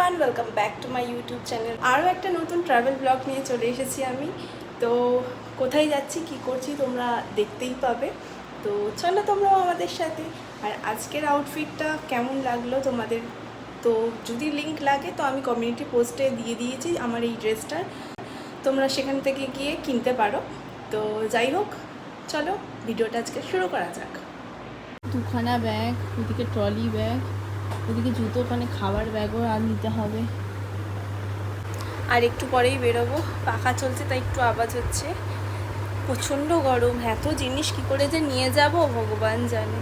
Everyone, welcome back to my YouTube channel. আরও একটা নতুন ট্রাভেল ব্লগ নিয়ে চলে এসেছি আমি। তো কোথায় যাচ্ছি কী করছি তোমরা দেখতেই পাবে। তো চলো তোমরাও আমাদের সাথে। আর আজকের আউটফিটটা কেমন লাগলো তোমাদের, তো যদি লিংক লাগে তো আমি কমিউনিটি পোস্টে দিয়ে দিয়েছি আমার এই ড্রেসটার, তোমরা সেখান থেকে গিয়ে কিনতে পারো। তো যাই হোক, চলো ভিডিওটা আজকে শুরু করা যাক। দুখানা ব্যাগ, ওদিকে ট্রলি ব্যাগ, ওদিকে জুতো, ওখানে খাবার ব্যাগও আর নিতে হবে। আর একটু পরেই বেরোবো, পাখা চলছে তাই একটু আওয়াজ হচ্ছে। প্রচণ্ড গরম, এত জিনিস কী করে যে নিয়ে যাব ভগবান জানে।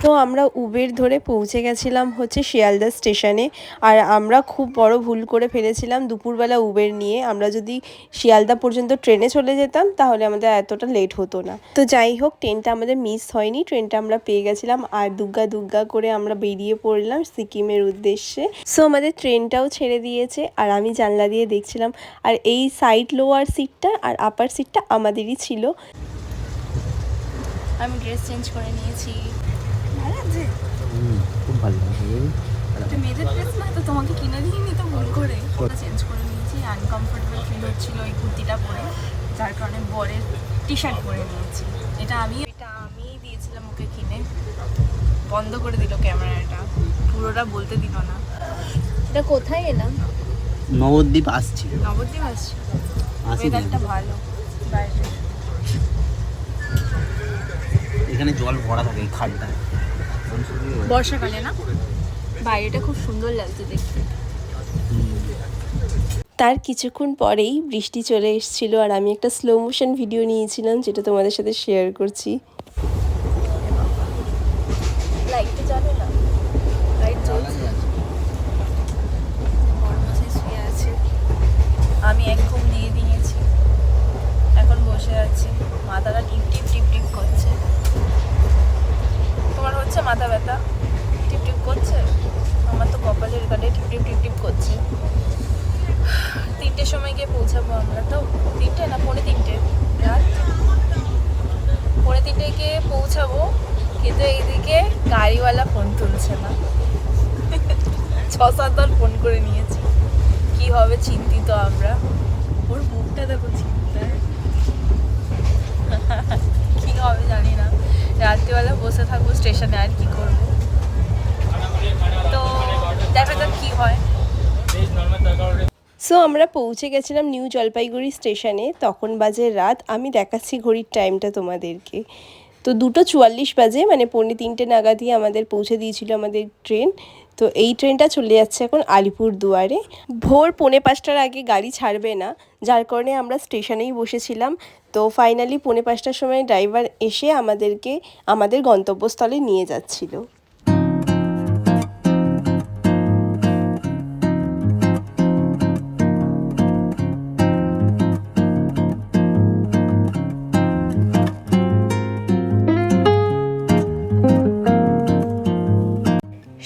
তো আমরা উবের ধরে পৌঁছে গেছিলাম হচ্ছে শিয়ালদা স্টেশনে। আর আমরা খুব বড় ভুল করে ফেলেছিলাম দুপুরবেলা উবের নিয়ে। আমরা যদি শিয়ালদা পর্যন্ত ট্রেনে চলে যেতাম তাহলে আমাদের এতটা লেট হতো না। তো যাই হোক, ট্রেনটা আমাদের মিস হয়নি, ট্রেনটা আমরা পেয়ে গেছিলাম। আর দুগ্গা দুগ্গা করে আমরা বেরিয়ে পড়লাম সিকিমের উদ্দেশ্যে। সো আমাদের ট্রেনটাও ছেড়ে দিয়েছে আর আমি জানলা দিয়ে দেখছিলাম। আর এই সাইড লোয়ার সিটটা আর আপার সিটটা আমাদেরই ছিল। আমি ড্রেস চেঞ্জ করে নিয়েছি। খুব ভালো লাগছে। এটা মেয়েদের ড্রেস না, তো তোমাকে কিনে দিইনি তো ভুল করে ওটা চেঞ্জ করে নিয়েছি। আনকমফোর্টেবল ফিল হচ্ছিল এই কুর্তিটা পরে, যার কারণে বরের টি শার্ট পরে নিয়েছি। এটা আমিই দিয়েছিলাম ওকে কিনে। বন্ধ করে দিল ক্যামেরাটা, পুরোটা বলতে দিল না। এটা কোথায় এলাম? নবদ্বীপ আসছি। নবদ্বীপ আসছি। ওয়েদারটা ভালো বাইরে। এখানে জল ভরা থাকে এই খালটা বর্ষাকালে না, বাইরেটা খুব সুন্দর লাগছে দেখতে। তার কিছুক্ষণ পরেই বৃষ্টি চলে এসেছিল আর আমি একটা স্লো মোশন ভিডিও নিয়েছিলাম, যেটা তোমাদের সাথে শেয়ার করছি। লাইটটা জ্বলে না, লাইট জ্বলছে। বড়মশাই শুয়ে আছে, আমি এক ঘুম দিয়ে দিয়েছি, এখন বসে আছি। মাথাটা টিপ টিপ টিপ টিপ করছে। তোমার হচ্ছে মাথা ব্যথা? টিপ টিপ করছে? আমার তো কপালের এখানে টিপ টিপ টিপ টিপ করছে। 3টের সময় গিয়ে পৌঁছাবো আমরা। তো 3টে না 3:45 রাত, 3:45 গিয়ে পৌঁছাবো। কিন্তু এইদিকে গাড়িওয়ালা ফোন তুলছে না। 6-7 বার ফোন করে নিয়েছি, কি হবে চিন্তিত আমরা। ওর মুখটা দেখো চিন্তায়। কি হবে জানি না, রাত্রিবেলা বসে থাকবো স্টেশনে, আর কি করবো। তো দেখা যাক কি হয়। সো আমরা পৌঁছে গেছিলাম নিউ জলপাইগুড়ি স্টেশনে। তখন বাজে রাত, আমি দেখাচ্ছি ঘড়ির টাইমটা তোমাদেরকে। তো 2:44 বাজে, মানে 3:45 নাগাদই আমাদের পৌঁছে দিয়েছিল আমাদের ট্রেন। তো এই ট্রেনটা চলে যাচ্ছে এখন আলিপুরদুয়ারে। ভোর 4:45টার আগে গাড়ি ছাড়বে না, যার কারণে আমরা স্টেশনেই বসেছিলাম। তো ফাইনালি 4:45টার সময় ড্রাইভার এসে আমাদেরকে আমাদের গন্তব্যস্থলে নিয়ে যাচ্ছিল।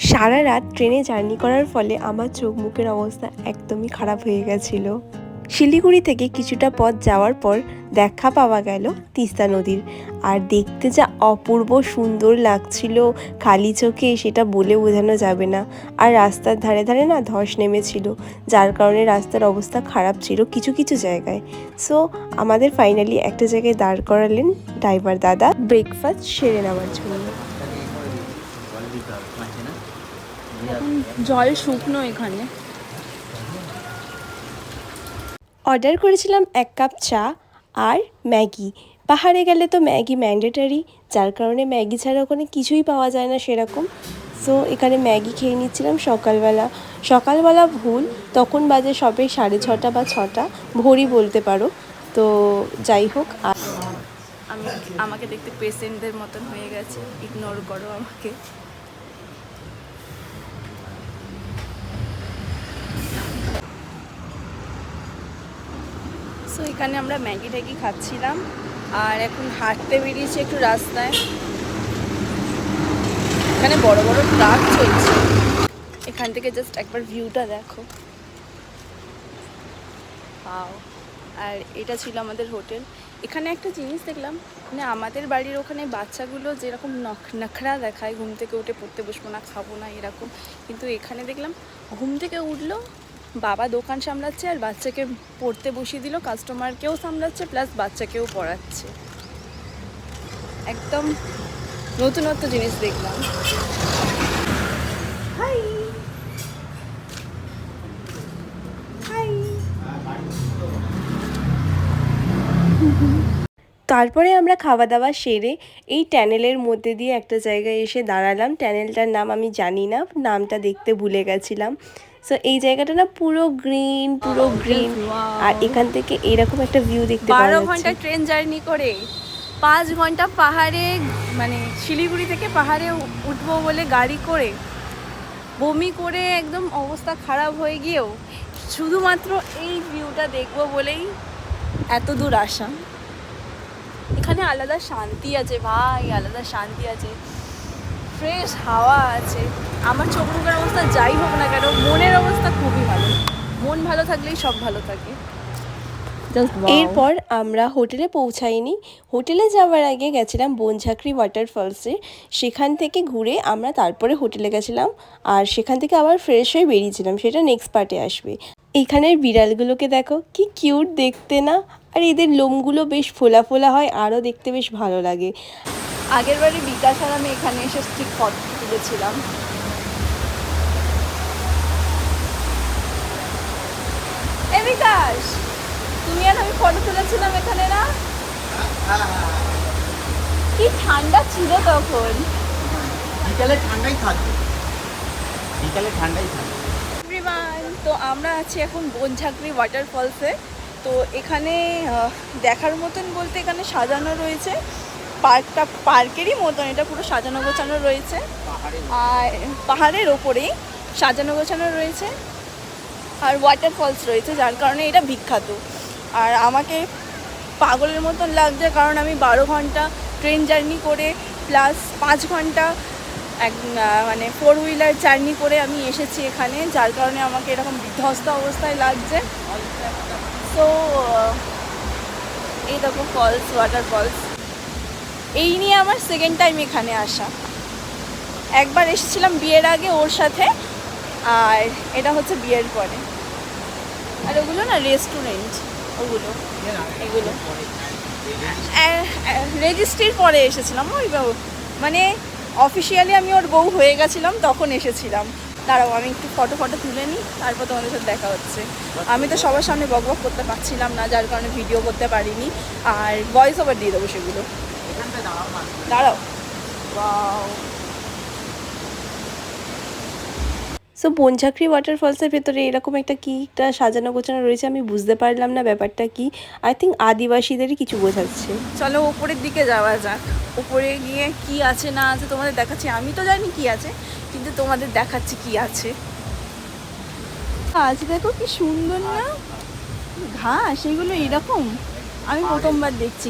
সারা রাত ট্রেনে জার্নি করার ফলে আমার চোখ মুখের অবস্থা একদমই খারাপ হয়ে গেছিল। শিলিগুড়ি থেকে কিছুটা পথ যাওয়ার পর দেখা পাওয়া গেল তিস্তা নদীর। আর দেখতে যা অপূর্ব সুন্দর লাগছিল খালি চোখে, সেটা বলে বোঝানো যাবে না। আর রাস্তার ধারে ধারে না ধস নেমেছিল, যার কারণে রাস্তার অবস্থা খারাপ ছিল কিছু কিছু জায়গায়। সো আমাদের ফাইনালি একটা জায়গায় দাঁড় করালেন ড্রাইভার দাদা ব্রেকফাস্ট সেরে নেওয়ার জন্য। এখন জল শুকনো এখানে। অর্ডার করেছিলাম 1 কাপ চা আর ম্যাগি। পাহাড়ে গেলে তো ম্যাগি ম্যান্ডেটারি, যার কারণে ম্যাগি ছাড়া ওখানে কিছুই পাওয়া যায় না সেরকম। সো এখানে ম্যাগি খেয়ে নিচ্ছিলাম সকালবেলা ভুল, তখন বাজে সবে 6:30 বা 6টা, ভোরই বলতে পারো। তো যাই হোক, আর আমাকে দেখতে পেশেন্টদের মতন হয়ে গেছে, ইগনোর করো আমাকে। সো এখানে আমরা ম্যাগি ট্যাগি খাচ্ছিলাম আর এখন হাঁটতে বেরিয়েছি একটু রাস্তায়। এখানে বড় বড় ট্রাক চলছে, এখান থেকে জাস্ট একবার ভিউটা দেখো। আর এটা ছিল আমাদের হোটেল। এখানে একটা জিনিস দেখলাম, মানে আমাদের বাড়ির ওখানে বাচ্চাগুলো যেরকম নখরা দেখায়, ঘুম থেকে উঠে পড়তে বসবো না, খাবো না, এরকম, কিন্তু এখানে দেখলাম ঘুম থেকে উঠলো, বাবা দোকান সামলাচ্ছে আর বাচ্চাকে পড়তে বসিয়ে দিল, কাস্টমারকেও সামলাচ্ছে প্লাস বাচ্চাকেও পড়াচ্ছে। একদম নতুনত্ব জিনিস দেখলাম। High high. তারপরে আমরা খাওয়া দাওয়া সেরে এই ট্যানেলের মধ্যে দিয়ে একটা জায়গায় এসে দাঁড়ালাম। ট্যানেলটার নাম আমি জানি না, নামটা দেখতে ভুলে গেছিলাম। সো এই জায়গাটা না পুরো গ্রিন, আর এখান থেকে এরকম একটা ভিউ দেখতে পাওয়া যাচ্ছে। 12 ঘন্টা ট্রেন জার্নি করে 5 ঘন্টা পাহাড়ে, মানে শিলিগুড়ি থেকে পাহাড়ে উঠবো বলে গাড়ি করে বমি করে একদম অবস্থা খারাপ হয়ে গিয়েও শুধুমাত্র এই ভিউটা দেখবো বলেই এত দূর আসা। এখানে আলাদা শান্তি আছে ভাই, আলাদা শান্তি আছে, ফ্রেশ হাওয়া আছে। আমার চোখ মুখের অবস্থা যাই হোক না কেন, মনের অবস্থা খুবই ভালো। মন ভালো থাকলেই সব ভালো থাকে। এরপর আমরা হোটেলে পৌঁছাইনি, হোটেলে যাওয়ার আগে গেছিলাম বনঝাঁকড়ি ওয়াটারফলসে। সেখান থেকে ঘুরে আমরা তারপরে হোটেলে গেছিলাম, আর সেখান থেকে আবার ফ্রেশ হয়ে বেরিয়েছিলাম, সেটা নেক্সট পার্টে আসবে। এখানের বিড়ালগুলোকে দেখো কি কিউট দেখতে না, আর এদের লোমগুলো বেশ ফোলা ফোলা হয়, আরও দেখতে বেশ ভালো লাগে। আগের বারে বিকাশ আর আমি এখানে এসে ঠিক ফটো তুলেছিলাম। এ বিকাশ, তুমি আর আমি ফটো তুলেছিলাম এখানে না? কি ঠান্ডা ছিল তখন। বিকালে ঠান্ডাই থাকবে, বিকালে ঠান্ডাই থাকবে। এভরিওয়ান, তো আমরা আছি এখন বনঝাঁকড়ি ওয়াটারফলসে। তো এখানে দেখার মতন বলতে এখানে সাজানো রয়েছে, পার্কটা পার্কেরই মতন, এটা পুরো সাজানো গোছানো রয়েছে, আর পাহাড়ের ওপরেই সাজানো গোছানো রয়েছে, আর ওয়াটারফলস রয়েছে, যার কারণে এটা বিখ্যাত। আর আমাকে পাগলের মতন লাগছে, কারণ আমি 12 ঘন্টা ট্রেন জার্নি করে প্লাস 5 ঘন্টা মানে 4 হুইলার জার্নি করে আমি এসেছি এখানে, যার কারণে আমাকে এরকম বিধ্বস্ত অবস্থায় লাগছে। সো এই দেখো ফলস, ওয়াটারফলস, এই নিয়ে আমার সেকেন্ড টাইম এখানে আসা। একবার এসেছিলাম বিয়ের আগে ওর সাথে, আর এটা হচ্ছে বিয়ের পরে। আর ওগুলো না রেস্টুরেন্ট, ওগুলো এগুলো রেজিস্ট্রির পরে এসেছিলাম, ওই মানে অফিসিয়ালি আমি ওর বউ হয়ে গেছিলাম তখন এসেছিলাম। দাঁড়াও আমি একটু ফটো তুলে নিই, তারপর তোমাদের সাথে দেখা হচ্ছে। আমি তো সবার সামনে বক করতে পারছিলাম না, যার কারণে ভিডিও করতে পারিনি, আর ভয়েস ওভার দিয়ে দেবো সেগুলো। দাঁড়াও। সো বনঝাঁকড়ি ওয়াটারফলসের ভেতরে এরকম একটা একটা সাজানো গোছানো রয়েছে, আমি বুঝতে পারলাম না ব্যাপারটা কি। আই থিঙ্ক আদিবাসীদেরই কিছু বোঝাচ্ছে। চলো ওপরের দিকে যাওয়া যাক, উপরে গিয়ে কি আছে না আছে তোমাদের দেখাচ্ছি। আমি তো জানি কি আছে, কিন্তু তোমাদের দেখাচ্ছি কি আছে। আজ দেখো কি সুন্দর না ঘাস, এগুলো এরকম আমি প্রথমবার দেখছি।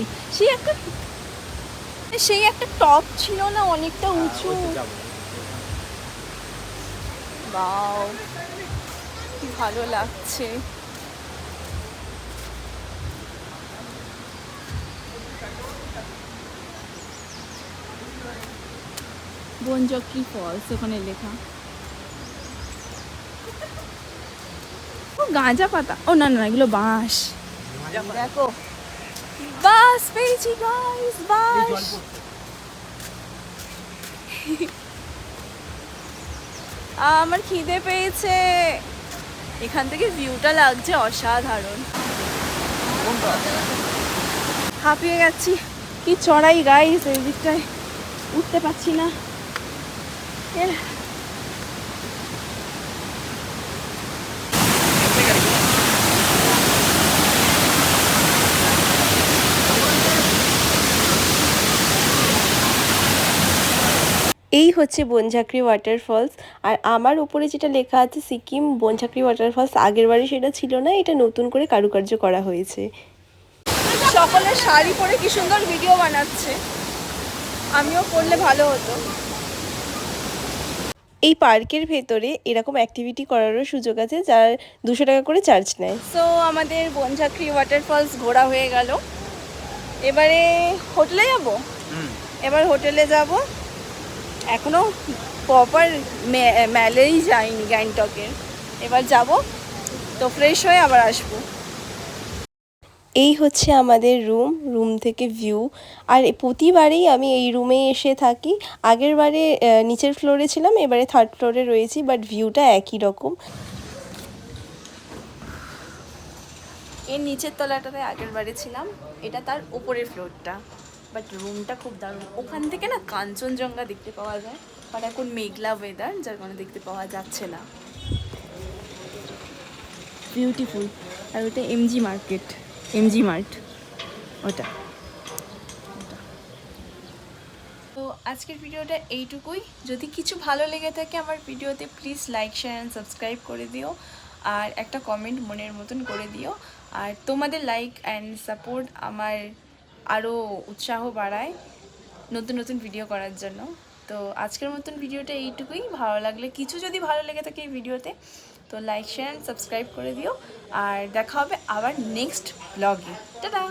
সেই একটা টপ ছিল না, অনেকটা উঁচু। বাও, কি ভালো লাগছে। বনঝাঁকড়ি ফলস ওখানে লেখা। ও গাঁজা পাতা, ও না না এগুলো বাঁশ। দেখো বাস পেয়েছি গাইস, বাস। আমার খিদে পেয়েছে। এখান থেকে ভিউটা লাগছে অসাধারণ। হাঁপিয়ে গেছি, কি চড়াই গাইস, এই দিকটায় উঠতে পারছি না। এই হচ্ছে বনঝাঁকড়ি ওয়াটারফলস, আর আমার উপরে যেটা লেখা আছে সিকিম বনঝাঁকড়ি ওয়াটারফলস, আগের বারে সেটা ছিল না, এটা নতুন করে কারুকার্য করা হয়েছে। সকলে শাড়ি পরে কি সুন্দর ভিডিও বানাচ্ছে, আমিও করলে ভালো হতো। এই পার্কের ভেতরে এরকম অ্যাক্টিভিটি করারও সুযোগ আছে, যার 200 টাকা করে চার্জ নেয়। সো আমাদের বনঝাঁকড়ি ওয়াটারফলস ঘোরা হয়ে গেল। এবারে হোটেলে যাব, এবার হোটেলে যাব। এখনো প্রপার মেলেই যাইনি গ্যাংটকের, এবার যাব, তো ফ্রেশ হয়ে আবার আসবো। এই হচ্ছে আমাদের রুম থেকে ভিউ। আর প্রতিবারেই আমি এই রুমে এসে থাকি। আগের বারে নিচের ফ্লোরে ছিলাম, এবারে 3rd ফ্লোরে রয়েছি, বাট ভিউটা একই রকম। এর নিচের তলাটাতে আগের বারে ছিলাম, এটা তার উপরের ফ্লোরটা। বাট রুমটা খুব দারুণ। ওখান থেকে না কাঞ্চনজঙ্ঘা দেখতে পাওয়া যায়, বাট এখন মেঘলা ওয়েদার, যার কারণে দেখতে পাওয়া যাচ্ছে না। বিউটিফুল। আর ওটা এমজি মার্কেট, এমজি মার্ট ওটা। তো আজকের ভিডিওটা এইটুকুই। যদি কিছু ভালো লেগে থাকে আমার ভিডিওতে, please like share and subscribe করে দিও, আর একটা কমেন্ট মনের মতন করে দিও। আর তোমাদের লাইক অ্যান্ড সাপোর্ট আমার আরও উৎসাহ বাড়ায় নতুন নতুন ভিডিও করার জন্য। তো আজকের মতন ভিডিওটা এইটুকুই। ভালো লাগলে, কিছু যদি ভালো লেগে থাকে এই ভিডিওতে, তো লাইক শেয়ার অ্যান্ড সাবস্ক্রাইব করে দিও। আর দেখা হবে আবার নেক্সট ব্লগে। টাটা।